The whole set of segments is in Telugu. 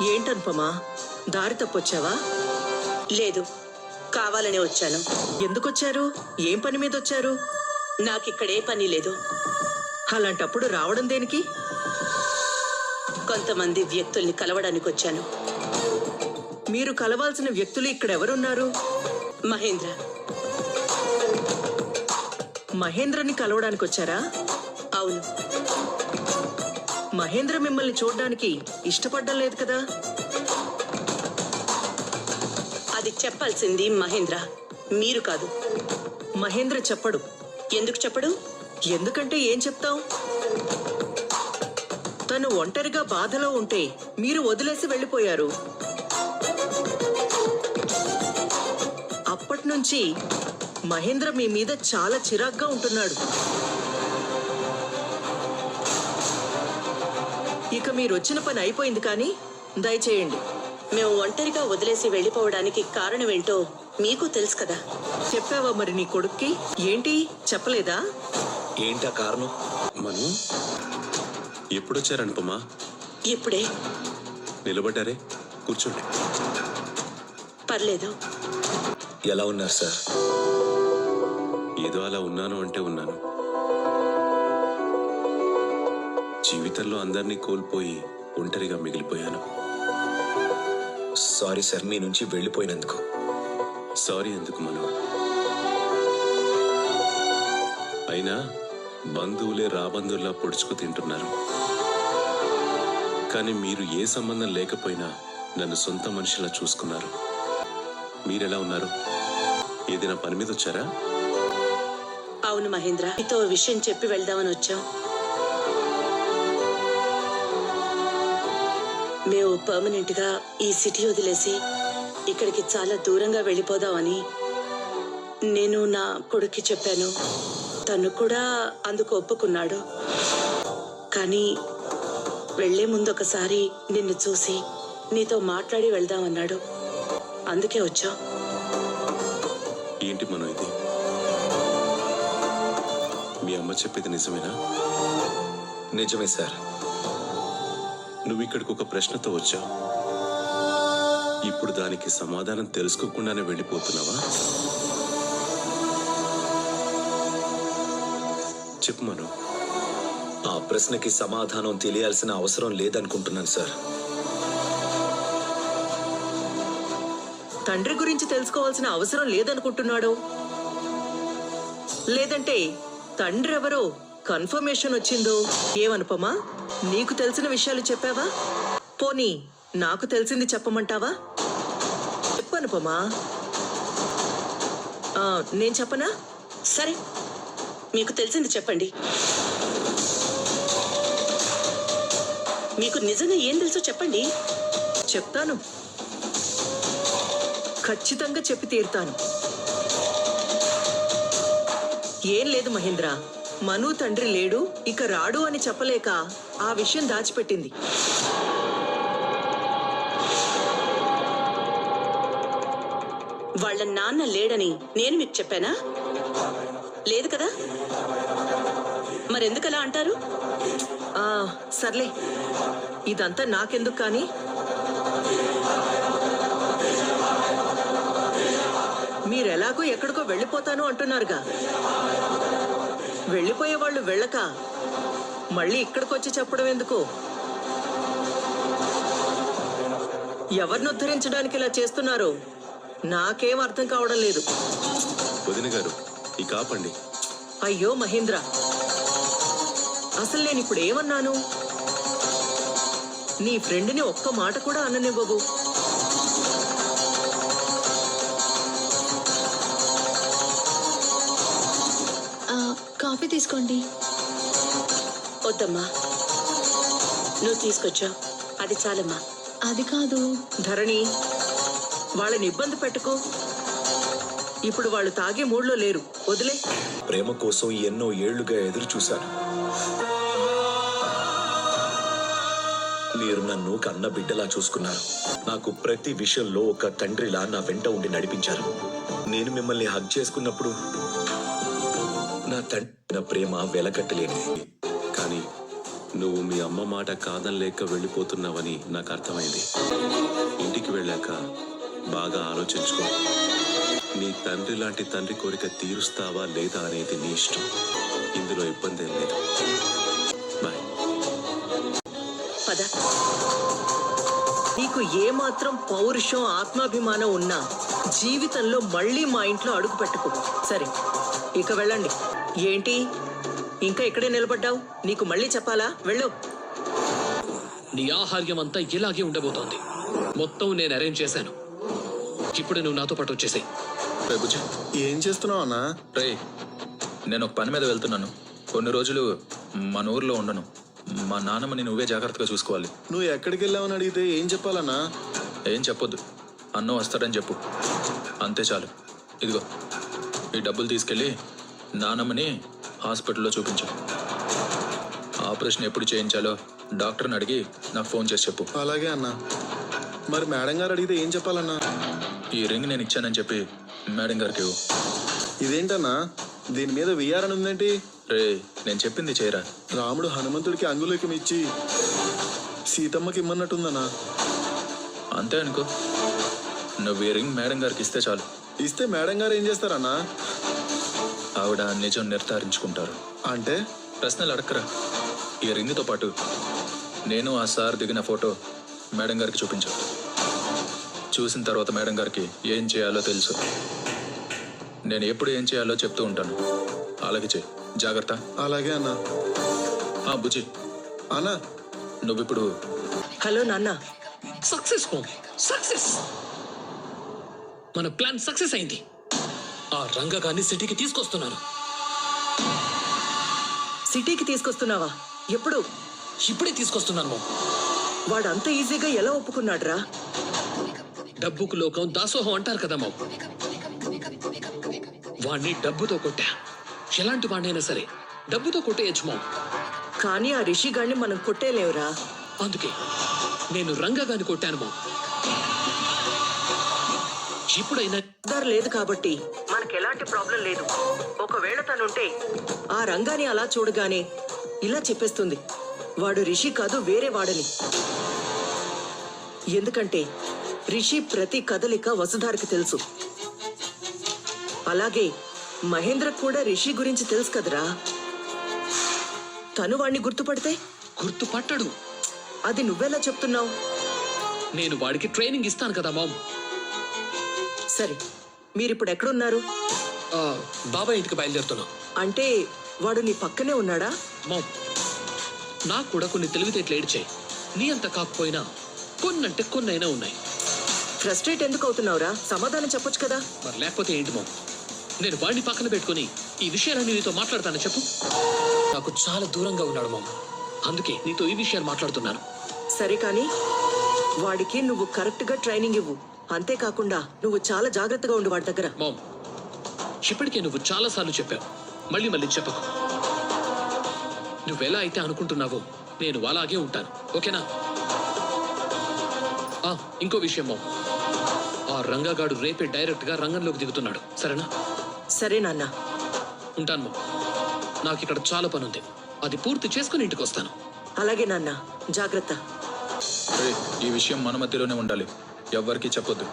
ఏంటనుపమా, దారి తప్పొచ్చావా? లేదు, కావాలనే వచ్చాను. ఎందుకొచ్చారు? ఏం పని మీద వచ్చారు? నాకిక్కడే పని లేదు. అలాంటప్పుడు రావడం దేనికి? కొంతమంది వ్యక్తుల్ని కలవడానికి వచ్చాను. మీరు కలవాల్సిన వ్యక్తులు ఇక్కడెవరున్నారు? మహేంద్ర. మహేంద్రని కలవడానికి వచ్చారా? అవును. మహేంద్ర మిమ్మల్ని చూడ్డానికి ఇష్టపడ్డం లేదు కదా? అది చెప్పాల్సింది మహేంద్ర, మీరు కాదు. మహేంద్ర చెప్పడు. ఎందుకు చెప్పడు? ఎందుకంటే ఏం చెప్తాం? తను ఒంటరిగా బాధలో ఉంటే మీరు వదిలేసి వెళ్ళిపోయారు. అప్పట్నుంచి మహేంద్ర మీ మీద చాలా చిరాగ్గా ఉంటున్నాడు. ఇక మీరొచ్చిన పని అయిపోయింది, కానీ దయచేయండి. మేము ఒంటరిగా వదిలేసి వెళ్ళిపోవడానికి కారణమేంటో మీకు తెలుసు కదా. చెప్పావా మరి నీ కొడుక్కి? ఏంటి చెప్పలేదా? ఏంటా కారణం? మను ఎప్పుడొచ్చారనుపమా? ఇప్పుడే. నిలబడ్డారే, కూర్చోండి. పర్లేదు. ఎలా ఉన్నారు సార్? ఏదో అలా ఉన్నాను అంటే ఉన్నాను. జీవితంలో అందరినీ కోల్పోయి ఒంటరిగా మిగిలిపోయాను. సారీ సార్, మీ నుంచి వెళ్ళిపోయినందుకు. సారీ ఎందుకు మను? అయినా బంధువులే రాబంధువులా పొడుచుకు తింటున్నారు. కానీ మీరు ఏ సంబంధం లేకపోయినా నన్ను సొంత మనిషిలా చూసుకున్నారు. మీరెలా ఉన్నారు? ఏదైనా పని మీద వచ్చారా? అవును మహేంద్ర, మీతో విషయం చెప్పి వెళ్దామని వచ్చాం. మేము పర్మనెంట్ గా ఈ సిటీ వదిలేసి ఇక్కడికి చాలా దూరంగా వెళ్ళిపోదామని నేను నా కొడుక్కి చెప్పాను. తను కూడా అందుకు ఒప్పుకున్నాడు. కానీ వెళ్లే ముందు ఒకసారి నిన్ను చూసి నీతో మాట్లాడి వెళ్దామన్నాడు. అందుకే వచ్చాం. ఏంటి మనం ఇది? మీ అమ్మ చెప్పేది నిజమేనా? నిజమే సార్. నువ్వు ఇక్కడికి ఒక ప్రశ్నతో వచ్చావు. ఇప్పుడు దానికి సమాధానం తెలుసుకోకుండానే వెళ్ళిపోతున్నావా? చెప్పు మను. ఆ ప్రశ్నకి సమాధానం తెలియాల్సిన అవసరం లేదనుకుంటున్నాను సార్. తండ్రి గురించి తెలుసుకోవాల్సిన అవసరం లేదనుకుంటున్నాడు. లేదంటే తండ్రి ఎవరో కన్ఫర్మేషన్ వచ్చిందో? ఏమనుపమా, నీకు తెలిసిన విషయాలు చెప్పావా? పోనీ నాకు తెలిసింది చెప్పమంటావా? చెప్పనుపమా. నేను చెప్పనా? సరే, మీకు తెలిసింది చెప్పండి. మీకు నిజంగా ఏం తెలుసో చెప్పండి. చెప్తాను, ఖచ్చితంగా చెప్పి తీరుతాను. ఏం లేదు మహేంద్ర, మను తండ్రి లేడు, ఇక రాడు అని చెప్పలేక ఆ విషయం దాచిపెట్టింది. వాళ్ళ నాన్న లేడని నేను మీకు చెప్పానా? లేదు కదా. మరెందుకలా అంటారు? సర్లే, ఇదంతా నాకెందుకు కానీ. మీరెలాగో ఎక్కడికో వెళ్ళిపోతాను అంటున్నారుగా. వెళ్ళిపోయే వాళ్ళు వెళ్ళక మళ్ళీ ఇక్కడికొచ్చి చెప్పడం ఎందుకు? ఎవరిని ఉద్ధరించడానికి ఇలా చేస్తున్నారో నాకేం అర్థం కావడం లేదు. వదిన గారు, ఇక ఆపండి. అయ్యో మహేంద్ర, అసలు నేను ఇప్పుడు ఏమన్నాను? నీ ఫ్రెండ్ని ఒక్క మాట కూడా అననివ్వవు. కాఫీ తీసుకోండి. వద్దమ్మా, నువ్వు తీసుకొచ్చావు, అది చాలమ్మా. అది కాదు ధరణి, వాళ్ళని ఇబ్బంది పెట్టుకో. ఇప్పుడు వాళ్ళు తాగే మూడ్లో లేరు, వదిలే. ప్రేమ కోసం ఎన్నో ఏళ్లుగా ఎదురు చూశాను. మీరు నన్ను కన్న బిడ్డలా చూసుకున్నారు. నాకు ప్రతి విషయంలో ఒక తండ్రిలా నా వెంట ఉండి నడిపించారు. నేను మిమ్మల్ని హగ్ చేసుకున్నప్పుడు నా తండ్రి ప్రేమ వెలకట్టలేనిది. కానీ నువ్వు మీ అమ్మ మాట కాదనలేక వెళ్ళిపోతున్నావని నాకు అర్థమైంది. ఇంటికి వెళ్ళాక బాగా ఆలోచించుకో. నీ తండ్రి లాంటి తండ్రి కోరిక తీరుస్తావా లేదా అనేది నీ ఇష్టం. ఇందులో ఇబ్బంది ఏం లేదు. బాయ్. పద. నీకు ఏమాత్రం పౌరుషం ఆత్మాభిమానం ఉన్నా జీవితంలో మళ్ళీ మా ఇంట్లో అడుగు పెట్టుకో. సరే, ఇక వెళ్ళండి. ఏంటి ఇంకా ఇక్కడే నిలబడ్డావు? నీకు మళ్ళీ చెప్పాలా? వెళ్ళు. నీ ఆహార్యం అంతా ఇలాగే ఉండబోతోంది. మొత్తం నేను అరేంజ్ చేశాను. ఇప్పుడు నువ్వు నాతో పాటు వచ్చేసాయి. బుజ్జి, ఏం చేస్తున్నావు అన్నా? రే, నేను ఒక పని మీద వెళ్తున్నాను. కొన్ని రోజులు మన ఊర్లో ఉండను. మా నాన్నమ్మని నువ్వే జాగ్రత్తగా చూసుకోవాలి. నువ్వు ఎక్కడికి వెళ్ళావని అడిగితే ఏం చెప్పాలన్నా? ఏం చెప్పొద్దు, అన్న వస్తాడని చెప్పు, అంతే చాలు. ఇదిగో ఈ డబ్బులు తీసుకెళ్ళి నాన్నమ్మని హాస్పిటల్లో చూపించు. ఆపరేషన్ ఎప్పుడు చేయించాలో డాక్టర్ని అడిగి నాకు ఫోన్ చేసి చెప్పు. అలాగే అన్నా. మరి మేడం గారు అడిగితే ఏం చెప్పాలన్నా? ఈ రింగ్ నేను ఇచ్చానని చెప్పి మేడం గారికి ఇవ్వు. ఇదేంటన్నా, దీని మీద విఆర్ అని ఉందేంటి? రే, నేను చెప్పింది చేయరా. రాముడు హనుమంతుడికి అంగుళీకం ఇచ్చి సీతమ్మకి ఇమ్మన్నట్టుందన్నా. అంతే అనుకో. నువ్వు ఈ రింగ్ మేడం గారికి ఇస్తే చాలు. ఇస్తే మేడం గారు ఏం చేస్తారన్నా? ఆవిడ నిజం నిర్ధారించుకుంటారు. అంటే ప్రశ్నలు అడక్కరా. ఈ రింగ్తో పాటు నేను ఆ సార్ దిగిన ఫోటో మేడం గారికి చూపించు. చూసిన తర్వాత మేడం గారికి ఏం చేయాలో తెలుసు. నేను ఎప్పుడు ఏం చేయాలో చెప్తూ ఉంటాను. అలాగే చెయ్యి. జాగ్రత్త. అలాగే అన్నా. బుజ్జి, అన్నా, నువ్విప్పుడు హలో నాన్న. Success success. మన ప్లాన్ సక్సెస్ అయింది. ఆ రంగగాన్ని సిటీకి తీసుకొస్తున్నాను. సిటీకి తీసుకొస్తున్నావా? ఎప్పుడు? ఇప్పుడే తీసుకొస్తున్నాను మామ్. వాడు అంత ఈజీగా ఎలా ఒప్పుకున్నాడ్రా? డబ్బుకు లోకం దాసోహం అంటారు కదా మామ్. వాణ్ణి డబ్బుతో కొట్టా. ఎలాంటి వాడినైనా సరే డబ్బుతో కొట్టేయచ్చు మామ్. కానీ ఆ రిషిగాడిని మనం కొట్టేలేవురా. అందుకే నేను రంగగాన్ని కొట్టాను మామ్. ఇప్పుడైనా దారి లేదు కాబట్టి మనకి ఎలాంటి ప్రాబ్లం లేదు. ఒకవేళ తనుంటే ఆ రంగాన్ని అలా చూడగానే ఇలా చెప్పేస్తుంది, వాడు రిషి కాదు వేరే వాడని. ఎందుకంటే రిషి ప్రతి కదలిక వసుధారికి తెలుసు. అలాగే మహేంద్ర కూడా రిషి గురించి తెలుసు కదరా. తను వాణ్ణి గుర్తుపడితే? గుర్తుపట్టడు. అది నువ్వెలా చెప్తున్నావు? నేను వాడికి ట్రైనింగ్ ఇస్తాను కదా మామ్. సరే, మీరిప్పుడు ఎక్కడున్నారు? బాబాయ్ ఇంటికి బయలుదేరుతున్నా. అంటే వాడు నీ పక్కనే ఉన్నాడా? మామ్, నాకు కూడా కొన్ని తెలివితేటలు ఏడ్చాయి. నీ అంత కాకపోయినా కొన్నంటే కొన్నైనా ఉన్నాయి. ఫ్రస్ట్రేట్ ఎందుకు అవుతున్నావురా? సమాధానం చెప్పొచ్చు కదా. మరి లేకపోతే ఏంటి మామ్? నేను వాడిని పక్కన పెట్టుకుని ఈ విషయాలన్నీ నీతో మాట్లాడతాను చెప్పు. నాకు చాలా దూరంగా ఉన్నాడు మామ్. అందుకే నీతో ఈ విషయాలు మాట్లాడుతున్నాను. సరే కానీ వాడికి నువ్వు కరెక్ట్ గా ట్రైనింగ్ ఇవ్వు. అంతేకాకుండా నువ్వు చాలా జాగ్రత్తగా ఉండు వాడి దగ్గర. మామ్, ఇప్పటికే నువ్వు చాలా సార్లు చెప్పావు. మళ్ళీ మళ్ళీ చెప్పకు. నువ్వెలా అయితే అనుకుంటున్నావో నేను అలాగే ఉంటాను. ఓకేనా? ఇంకో విషయం మామ్, ఆ రంగగాడు రేపే డైరెక్ట్ గా రంగంలోకి దిగుతున్నాడు. సరేనా? సరే నాన్న. ఉంటాను మామ్. నాకు ఇక్కడ చాలా పని ఉంది. అది పూర్తి చేసుకుని ఇంటికి వస్తాను. అలాగే నాన్న, జాగ్రత్త. రే, ఈ విషయం మన మధ్యలోనే ఉండాలి. ఎవ్వరికీ చెప్పొద్దు.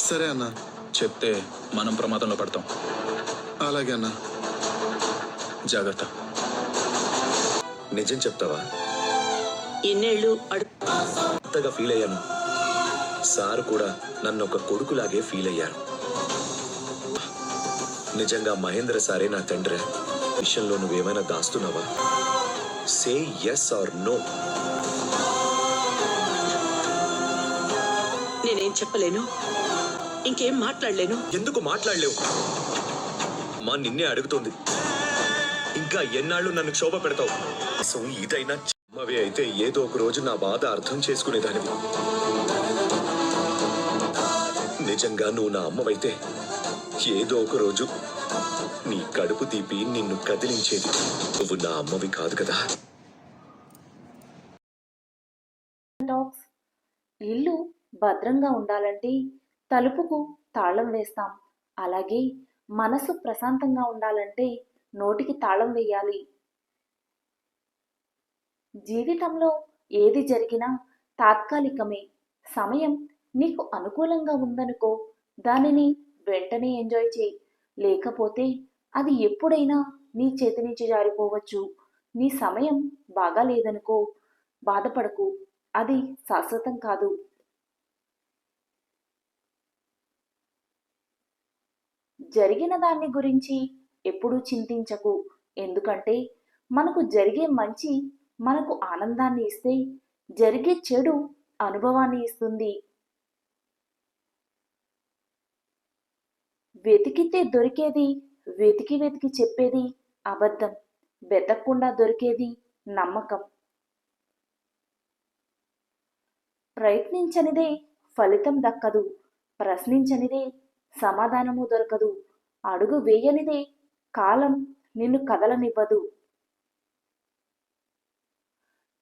సరే అన్నా. చెప్తే మనం ప్రమాదంలో పడతాం. అలాగే అన్నా. జాగ్రత్త. నిజం చెప్తావా? ఇన్నేళ్ళు అంతగా ఫీల్ అయ్యాను. సార్ కూడా నన్ను ఒక కొడుకులాగే ఫీల్ అయ్యారు. నిజంగా మహేంద్ర సారే నా తండ్రి. విషయంలో నువ్వేమైనా దాస్తున్నావా? Say yes or no. నేనేం చెప్పలేను, ఇంకేం మాట్లాడలేను. ఎందుకు మాట్లాడలేవు? మా నిన్నే అడుగుతోంది. ఇంకా ఎన్నాళ్ళు నన్ను క్షోభ పెడతావు? అసలు ఇదైనా చిన్నవి అయితే ఏదో ఒక రోజు నా బాధ అర్థం చేసుకునేదానివి. నిజంగా నువ్వు నా అమ్మవైతే ఏదో ఒక రోజు నీ కడుపు తీపి నిన్ను కదిలించేది. నువ్వు నా అమ్మవి కాదు కదా. ఇల్లు భద్రంగా ఉండాలంటే తలుపుకు తాళం వేస్తాం. అలాగే మనసు ప్రశాంతంగా ఉండాలంటే నోటికి తాళం వేయాలి. జీవితంలో ఏది జరిగినా తాత్కాలికమే. సమయం నీకు అనుకూలంగా ఉందనుకో, దానిని వెంటనే ఎంజాయ్ చేయి. లేకపోతే అది ఎప్పుడైనా నీ చేతి నుంచి జారిపోవచ్చు. నీ సమయం బాగా లేదనుకో, బాధపడకు. అది శాశ్వతం కాదు. జరిగిన దాన్ని గురించి ఎప్పుడూ చింతించకు. ఎందుకంటే మనకు జరిగే మంచి మనకు ఆనందాన్ని ఇస్తే, జరిగే చెడు అనుభవాన్ని ఇస్తుంది. వెతికితే దొరికేది, వెతికి వెతికి చెప్పేది అబద్ధం. వెతకకుండా దొరికేది నమ్మకం. ప్రయత్నించనిదే ఫలితం దక్కదు. ప్రశ్నించనిదే సమాధానము దొరకదు. అడుగు వేయనిదే కాలం నిన్ను కదలనివ్వదు.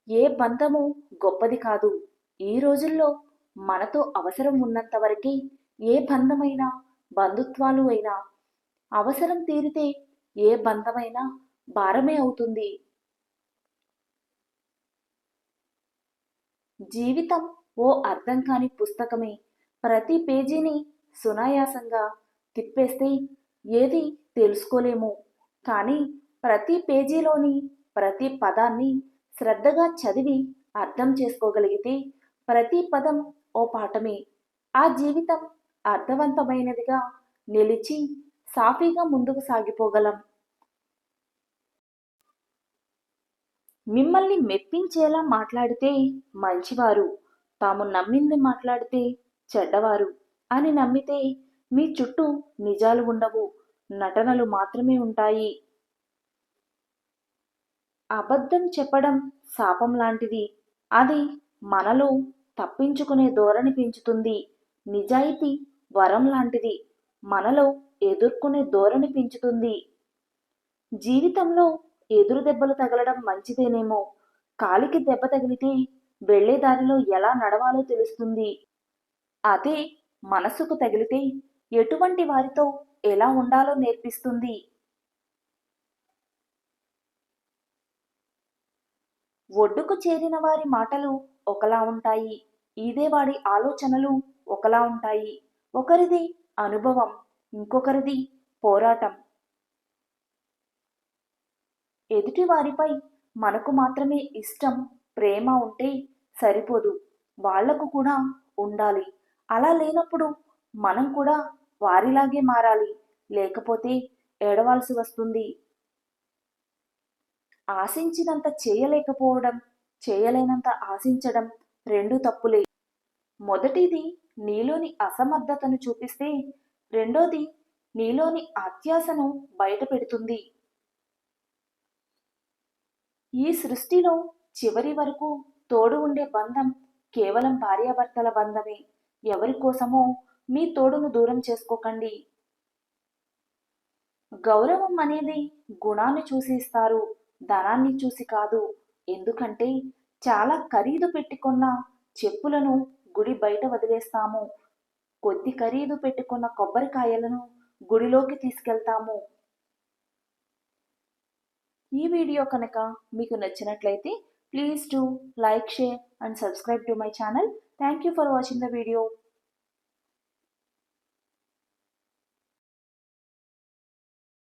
ఏ బంధము గొప్పది కాదు. ఈ రోజుల్లో మనతో అవసరం ఉన్నంత వరకే ఏ బంధమైనా, బంధుత్వాలు అయినా. అవసరం తీరితే ఏ బంధమైనా భారమే అవుతుంది. జీవితం ఓ అర్థం కాని పుస్తకమే. ప్రతి పేజీని సునాయాసంగా తిప్పేస్తే ఏది తెలుసుకోలేము. కానీ ప్రతి పేజీలోని ప్రతి పదాన్ని శ్రద్ధగా చదివి అర్థం చేసుకోగలిగితే ప్రతి పదం ఓ పాఠమే. ఆ జీవితం అర్థవంతమైనదిగా నిలిచి సాఫీగా ముందుకు సాగిపోగలం. మిమ్మల్ని మెప్పించేలా మాట్లాడితే మంచివారు, తాము నమ్మింది మాట్లాడితే చెడ్డవారు అని నమ్మితే మీ చుట్టూ నిజాలు ఉండవు, నటనలు మాత్రమే ఉంటాయి. అబద్ధం చెప్పడం శాపం లాంటిది. అది మనలో తప్పించుకునే ధోరణి పెంచుతుంది. నిజాయితీ వరం లాంటిది. మనలో ఎదుర్కొనే ధోరణి పెంచుతుంది. జీవితంలో ఎదురు దెబ్బలు తగలడం మంచిదేనేమో. కాలికి దెబ్బ తగిలితే వెళ్లే దారిలో ఎలా నడవాలో తెలుస్తుంది. అదే మనసుకు తగిలితే ఎటువంటి వారితో ఎలా ఉండాలో నేర్పిస్తుంది. ఒడ్డుకు చేరిన వారి మాటలు ఒకలా ఉంటాయి. ఈదేవాడి ఆలోచనలు ఒకలా ఉంటాయి. ఒకరిది అనుభవం, ఇంకొకరిది పోరాటం. ఎదుటి వారిపై మనకు మాత్రమే ఇష్టం, ప్రేమ ఉంటే సరిపోదు, వాళ్లకు కూడా ఉండాలి. అలా లేనప్పుడు మనం కూడా వారిలాగే మారాలి. లేకపోతే ఏడవాల్సి వస్తుంది. ఆశించినంత చేయలేకపోవడం, చేయలేనంత ఆశించడం రెండు తప్పులే. మొదటిది నీలోని అసమర్థతను చూపిస్తే, రెండోది నీలోని అత్యాశను బయట పెడుతుంది. ఈ సృష్టిలో చివరి వరకు తోడు ఉండే బంధం కేవలం భార్యాభర్తల బంధమే. ఎవరి కోసమో మీ తోడును దూరం చేసుకోకండి. గౌరవం అనేది గుణాన్ని చూసి ఇస్తారు, ధనాన్ని చూసి కాదు. ఎందుకంటే చాలా ఖరీదు పెట్టుకున్న చెప్పులను గుడి బయట వదిలేస్తాము. కొద్ది ఖరీదు పెట్టుకున్న కొబ్బరికాయలను గుడిలోకి తీసుకెళ్తాము. ఈ వీడియో కనుక మీకు నచ్చినట్లయితే please do like, share and subscribe to my channel. Thank you for watching the video.